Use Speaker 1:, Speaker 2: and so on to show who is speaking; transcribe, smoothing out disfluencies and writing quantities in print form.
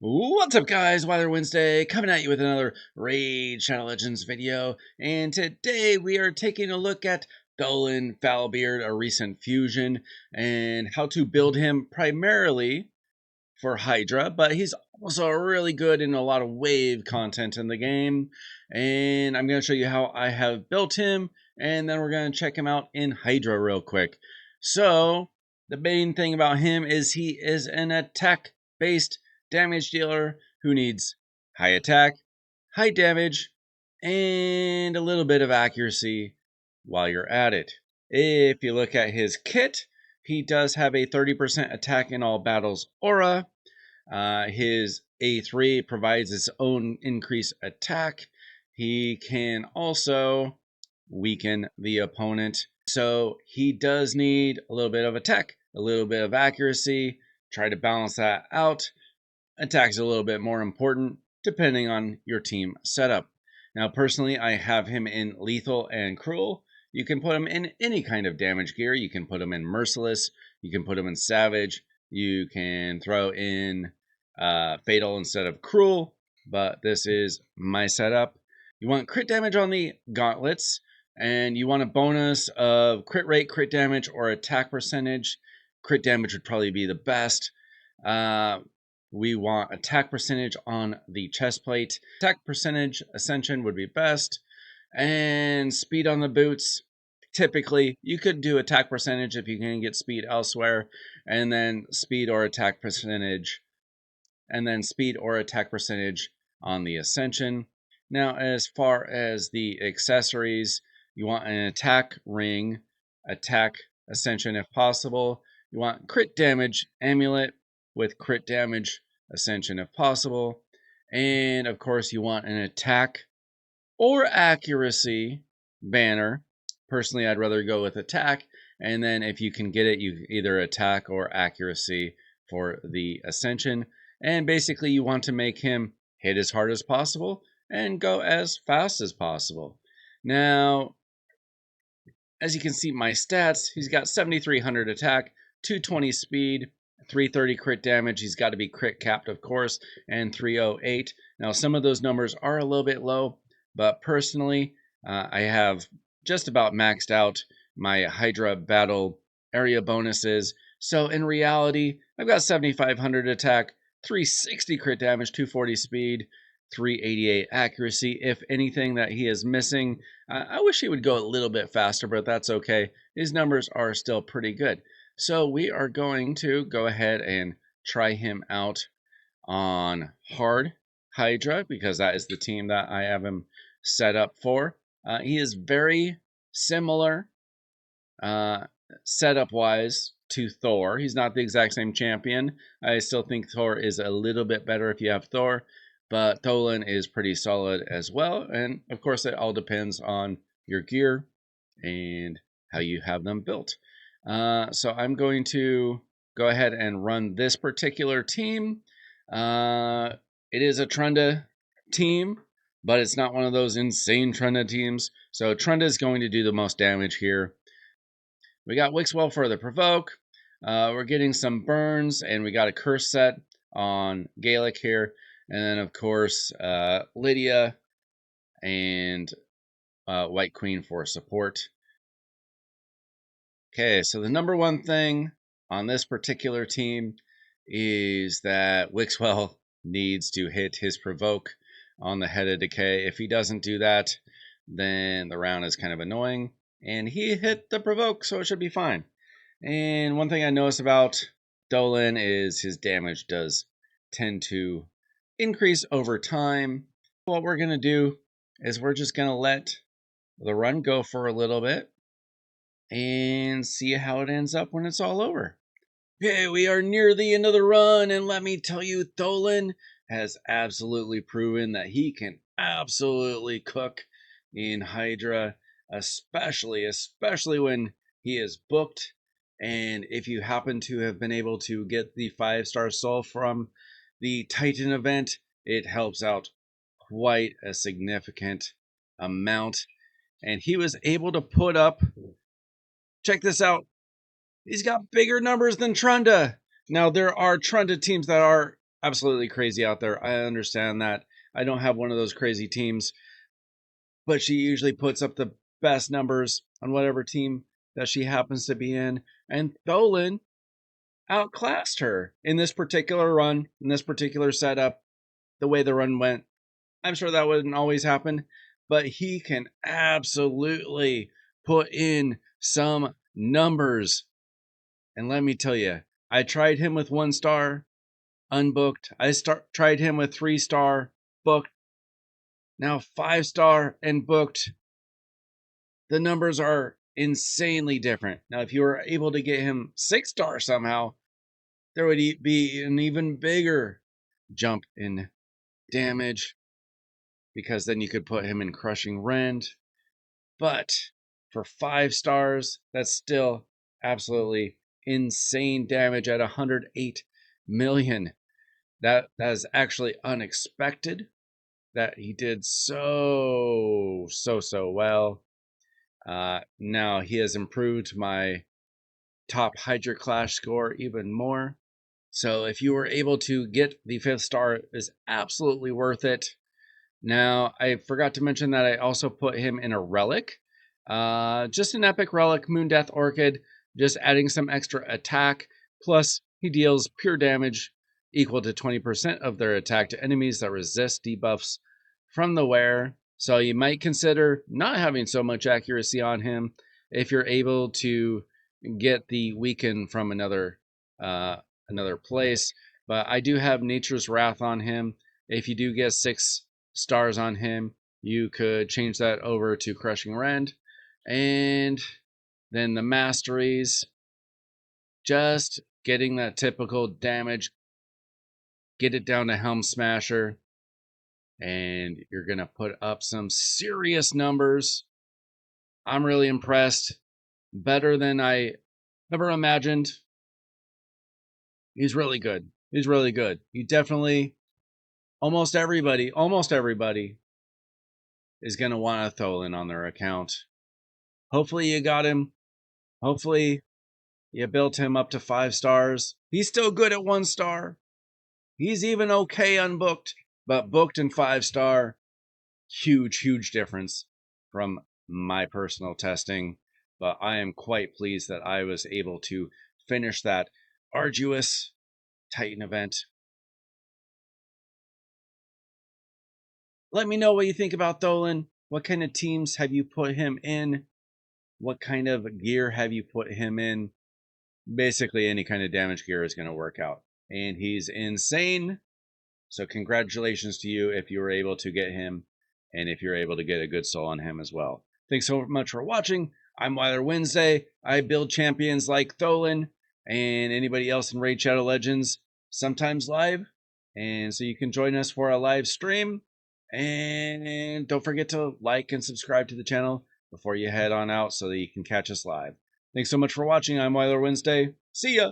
Speaker 1: What's up, guys? Weather Wednesday coming at you with another Raid Shadow Legends video, and today we are taking a look at Tholin Foulbeard, a recent fusion, and how to build him primarily for Hydra, but he's also really good in a lot of wave content in the game, and I'm going to show you how I have built him, and then we're going to check him out in Hydra real quick. So, the main thing about him is he is an attack-based damage dealer who needs high attack, high damage, and a little bit of accuracy while you're at it. If you look at his kit, he does have a 30% attack in all battles aura. His A3 provides its own increased attack. He can also weaken the opponent. So he does need a little bit of attack, a little bit of accuracy. Try to balance that out. Attack's a little bit more important depending on your team setup. Now, personally, I have him in lethal and cruel. You can put him in any kind of damage gear. You can put him in merciless. You can put him in savage. You can throw in fatal instead of cruel, but this is my setup. You want crit damage on the gauntlets, and you want a bonus of crit rate, crit damage, or attack percentage. Crit damage would probably be the best. We want attack percentage on the chest plate. Attack percentage ascension would be best. And speed on the boots. Typically, you could do attack percentage if you can get speed elsewhere. And then speed or attack percentage. And then speed or attack percentage on the ascension. Now, as far as the accessories, you want an attack ring, attack ascension if possible. You want crit damage amulet with crit damage ascension if possible. And of course, you want an attack or accuracy banner. Personally, I'd rather go with attack. And then if you can get it, you either attack or accuracy for the ascension. And basically, you want to make him hit as hard as possible and go as fast as possible. Now, as you can see my stats, he's got 7,300 attack, 220 speed, 330 crit damage. He's got to be crit capped, of course, and 308. Now, some of those numbers are a little bit low, but personally, I have just about maxed out my Hydra battle area bonuses. So in reality, I've got 7,500 attack, 360 crit damage, 240 speed, 388 accuracy. If anything that he is missing, I wish he would go a little bit faster, but that's okay. His numbers are still pretty good. So we are going to go ahead and try him out on hard Hydra because that is the team that I have him set up for. He is very similar setup-wise to Thor. He's not the exact same champion. I still think Thor is a little bit better if you have Thor, but Tholin is pretty solid as well. And of course, it all depends on your gear and how you have them built. So I'm going to go ahead and run this particular team. It is a Trunda team, but it's not one of those insane Trunda teams. So Trunda is going to do the most damage here. We got Wixwell for the provoke. We're getting some burns, and we got a curse set on Gaelic here. And then, of course, Lydia and White Queen for support. Okay, so the number one thing on this particular team is that Wixwell needs to hit his provoke on the Head of Decay. If he doesn't do that, then the round is kind of annoying. And he hit the provoke, so it should be fine. And one thing I noticed about Tholin is his damage does tend to increase over time. What we're going to do is we're just going to let the run go for a little bit and see how it ends up when it's all over. Okay, we are near the end of the run, and let me tell you, Tholin has absolutely proven that he can absolutely cook in Hydra, especially when he is booked. And if you happen to have been able to get the 5-star soul from the Titan event, it helps out quite a significant amount. And he was able to put up, check this out, he's got bigger numbers than Trunda. Now, there are Trunda teams that are absolutely crazy out there. I understand that. I don't have one of those crazy teams, but she usually puts up the best numbers on whatever team that she happens to be in. And Tholin outclassed her in this particular run, in this particular setup, the way the run went. I'm sure that wouldn't always happen, but he can absolutely put in some numbers. And let me tell you, I tried him with 1 star, unbooked. Tried him with 3 star, booked. Now 5 star and booked. The numbers are insanely different. Now, if you were able to get him 6 star somehow, there would be an even bigger jump in damage, because then you could put him in crushing rend. But for 5 stars, that's still absolutely insane damage at 108 million. That is actually unexpected that he did so well. Now he has improved my top hydra clash score even more. So if you were able to get the 5th star, is absolutely worth it. Now, I forgot to mention that I also put him in a relic. Just an epic relic, Moon Death Orchid, just adding some extra attack. Plus, he deals pure damage equal to 20% of their attack to enemies that resist debuffs from the wearer. So you might consider not having so much accuracy on him if you're able to get the weaken from another place. But I do have Nature's Wrath on him. If you do get 6 stars on him, you could change that over to Crushing Rend. And then the masteries, just getting that typical damage, get it down to Helm Smasher, and you're going to put up some serious numbers. I'm really impressed. Better than I ever imagined. He's really good. He's really good. He definitely, almost everybody is going to want a Tholin on their account. Hopefully you got him. Hopefully you built him up to 5 stars. He's still good at 1 star. He's even okay unbooked, but booked in 5 star, huge difference from my personal testing. But I am quite pleased that I was able to finish that arduous Titan event. Let me know what you think about Tholin. What kind of teams have you put him in? What kind of gear have you put him in? Basically, any kind of damage gear is going to work out. And he's insane. So congratulations to you if you were able to get him, and if you're able to get a good soul on him as well. Thanks so much for watching. I'm Wilder Wednesday. I build champions like Tholin and anybody else in Raid Shadow Legends, sometimes live. And so you can join us for a live stream. And don't forget to like and subscribe to the channel before you head on out so that you can catch us live. Thanks so much for watching. I'm Wilder Wednesday. See ya!